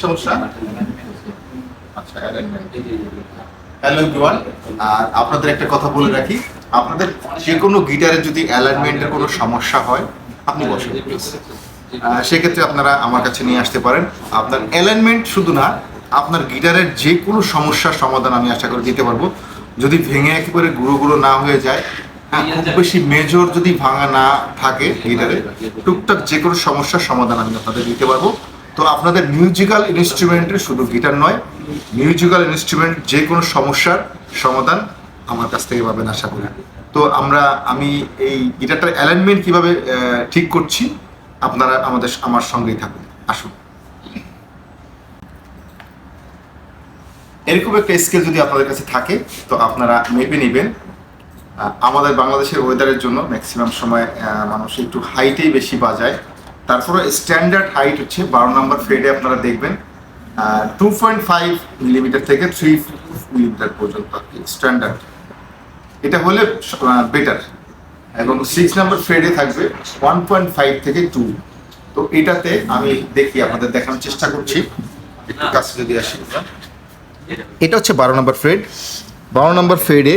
সমস্যা? আচ্ছা, hello everyone. আর আপনাদের একটা কথা বলে রাখি, আপনাদের যে কোনো গিটারের যদি অ্যালাইনমেন্টের কোনো সমস্যা হয়, আপনি বসেন প্লিজ। সেক্ষেত্রে আপনারা আমার কাছে নিয়ে আসতে পারেন। আপনার অ্যালাইনমেন্ট শুধু না, আপনার গিটারের যে কোনো সমস্যার সমাধান আমি আশা করে দিতে পারবো। যদি ভেঙে একেবারে গুঁড়ো গুঁড়ো না হয়ে যায়, হ্যাঁ, খুব বেশি মেজর যদি ভাঙা না থাকে গিটারে, টুকটাক যে কোনো সমস্যার সমাধান আমি আপনাদের দিতে পারবো। তো আপনাদের মিউজিক্যাল ইনস্ট্রুমেন্টের, শুধু গিটার নয়, মিউজিক্যাল ইনস্ট্রুমেন্ট যে কোনো সমস্যার সমাধান আমার কাছ থেকে পাবেন আশা করি। তো আমি এই গিটারটার অ্যালাইনমেন্ট কিভাবে ঠিক করছি, আপনারা আমার সঙ্গেই থাকুন। আসুন। এরকম একটা স্কেল যদি আপনাদের কাছে থাকে তো আপনারা মেপে নেবেন। আমাদের বাংলাদেশের ওয়েদারের জন্য ম্যাক্সিমাম সময় মানুষ একটু হাইটেই বেশি বাজায়। তারপরে স্ট্যান্ডার্ড হাইট হচ্ছে 12 নম্বর ফ্রেডে আপনারা দেখবেন 2.5 মিলিমিটার থেকে 3 মিলিমিটার পর্যন্ত আর কি স্ট্যান্ডার্ড। এটা হলে বেটার। এবং 6 নম্বর ফ্রেডে থাকবে 1.5 থেকে 2। তো এটাতে আমি দেখি আপনাদের দেখানোর চেষ্টা করছি। একটু কাছে যদি আসি, এটা হচ্ছে 12 নম্বর ফ্রেড। 12 নম্বর ফ্রেডে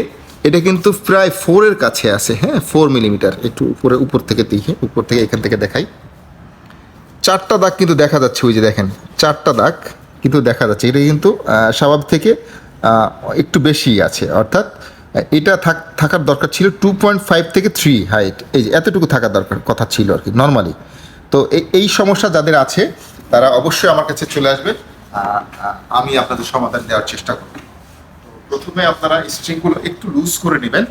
এটা কিন্তু প্রায় 4 এর কাছে আছে, হ্যাঁ, 4 মিলিমিটার। একটু উপর থেকে দেখি, উপর থেকে এখান থেকে দেখাই। 4টা দাগ কিন্তু দেখা যাচ্ছে, ওই যে দেখেন 4টা দাগ কিন্তু দেখা যাচ্ছে। এটা কিন্তু স্বাভাবিক থেকে একটু বেশি আছে, অর্থাৎ এটা থাকার দরকার ছিল 2.5 থেকে 3 হাইট। এই যে এতটুকু থাকার দরকার কথা ছিল আর কি নর্মালি। তো এই সমস্যা যাদের আছে তারা অবশ্যই আমার কাছে চলে আসবে, আমি আপনাদের সমাধান দেওয়ার চেষ্টা করব। তো প্রথমে আপনারা স্ট্রিংগুলো একটু লুজ করে নেবেন।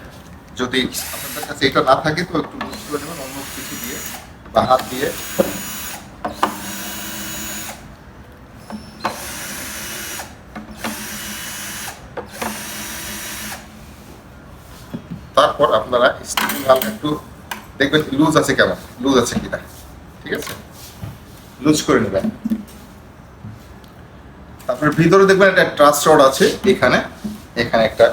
যদি আপনাদের কাছে এটা না থাকে তো একটু লুজ করে নেবেন অন্য কিছু দিয়ে বা হাত দিয়ে। তারপর আপনারা স্ট্রিং হালকা একটু দেখবেন লুজ আছে, কেমন লুজ আছে কিনা, ঠিক আছে, লুজ করে নেবেন। তারপরে ভিতরে দেখবেন একটা ট্রাস রড আছে, এখানে একটা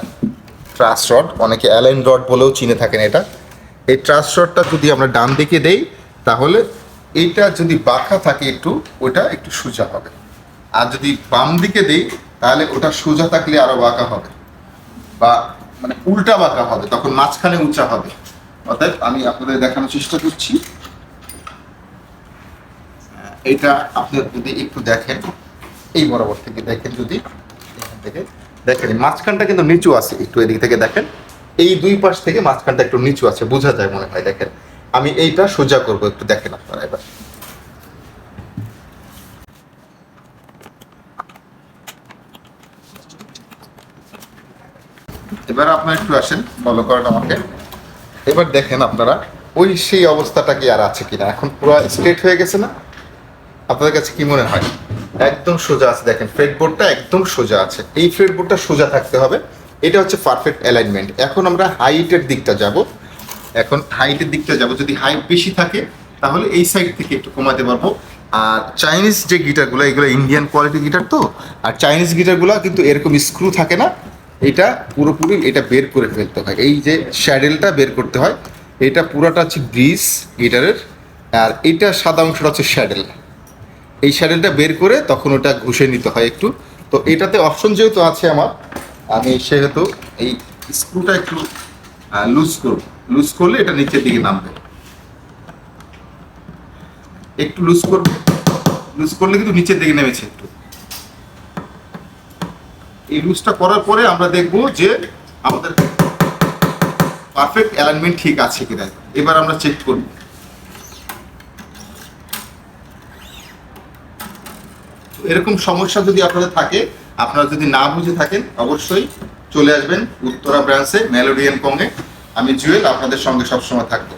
ট্রাস রড, অনেকে অ্যালাইন রড বলেও চিনে থাকেন এটা। এই ট্রাস রডটা যদি আমরা ডান দিকে দেই তাহলে এইটা যদি বাঁকা থাকে একটু, ওটা একটু সোজা হবে। আর যদি বাম দিকে দেই তাহলে ওটা সোজা থাকলে আরো বাঁকা হবে, বা মানে উল্টা বাঁকা হবে, তখন মাঝখানে উঁচা হবে। অর্থাৎ আমি আপনাদের দেখানোর চেষ্টা করছি। এটা আপনি যদি একটু দেখেন, এই বরাবর থেকে দেখেন, যদি এখান থেকে দেখেন মাঝখানটা কিন্তু নিচু আছে, একটু এদিক থেকে দেখেন, এই দুই পাশ থেকে মাঝখানটা একটু নিচু আছে, বোঝা যায় মনে হয়। দেখেন আমি এইটা সোজা করব, একটু দেখেন আপনারা। এবার আপনারা একটু আসেন, ফলো করেন আমাকে। এবার দেখেন আপনারা ওই সেই অবস্থাটা কি আর আছে কিনা। এখন পুরো স্ট্রেট হয়ে গেছে না? আপনাদের কাছে কি মনে হয়? একদম সোজা আছে, দেখেন ফ্রেডবোর্ডটা একদম সোজা আছে। এই ফ্রেডবোর্ডটা সোজা থাকতে হবে, এটা হচ্ছে পারফেক্ট অ্যালাইনমেন্ট। এখন আমরা হাইটের দিকটা যাব। যদি হাইট বেশি থাকে তাহলে এই সাইড থেকে একটু কমাতে পারবো। আর চাইনিজ যে গিটারগুলো, এগুলো ইন্ডিয়ান কোয়ালিটি গিটার তো, আর চাইনিজ গিটারগুলো কিন্তু এরকম স্ক্রু থাকে না, এটা পুরোপুরি এটা বের করে ফেলতে হয়। এই যে শ্যাডেলটা বের করতে হয়, এটা পুরোটা হচ্ছে ব্রিজ গিটারের, আর এটা সাদা অংশটা হচ্ছে শ্যাডেল। এই শ্যাডেলটা বের করে তখন ওটা ঘষে নিতে হয় একটু। তো এটাতে অপশন যেহেতু আছে আমার, আমি সেহেতু এই স্ক্রুটা একটু লুজ করলে এটা নিচের দিকে নামবে। একটু লুজ করলে কিন্তু নিচের দিকে নেমেছে একটু। এই লুজটা করার পরে আমরা দেখব যে আমাদের পারফেক্ট অ্যালাইনমেন্ট ঠিক আছে কিনা। এবার আমরা চেক করব। এরকম সমস্যা যদি আপনাদের থাকে, আপনারা যদি না বুঝে থাকেন, অবশ্যই চলে আসবেন উত্তরা ব্রাঞ্চে, মেলোডিয়ান কংয়ে। আমি জুয়েল আপনাদের সঙ্গে সবসময় থাকবো।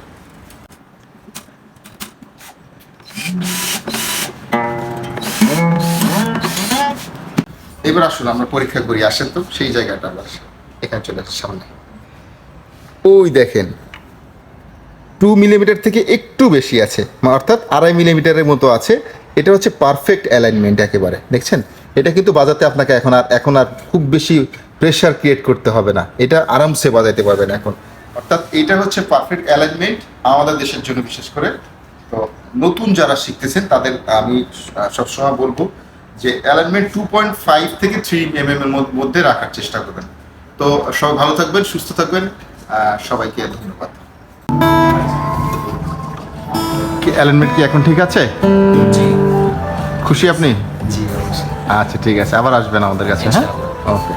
এবার আসুন আমরা পরীক্ষা করি, আসেন তো সেই জায়গাটা। আবার এখানে চলে আসছে সামনে, ওই দেখেন 2 মিলিমিটার থেকে একটু বেশি আছে, অর্থাৎ 2.5 মিলিমিটারের মতো আছে। এটা হচ্ছে পারফেক্ট অ্যালাইনমেন্ট একেবারে। দেখছেন, এটা কিন্তু বাজাতে আপনাকে এখন আর খুব বেশি প্রেশার ক্রিয়েট করতে হবে না, এটা আরামসে বাজাইতে পারবেন এখন। অর্থাৎ এটা হচ্ছে পারফেক্ট অ্যালাইনমেন্ট আমাদের দেশের জন্য, বিশেষ করে। তো নতুন যারা শিখতেছেন তাদের আমি সবসময় বলবো যে অ্যালাইনমেন্ট 2.5 থেকে 3 mm এর মধ্যে রাখার চেষ্টা করবেন। তো সবাই ভালো থাকবেন, সুস্থ থাকবেন, সবাইকে ধন্যবাদ। কি অ্যালাইনমেন্ট কি এখন ঠিক আছে? জি খুশি আপনি? জি অবশ্যই। আচ্ছা ঠিক আছে, আবার আসবেন আমাদের কাছে। হ্যাঁ, ওকে।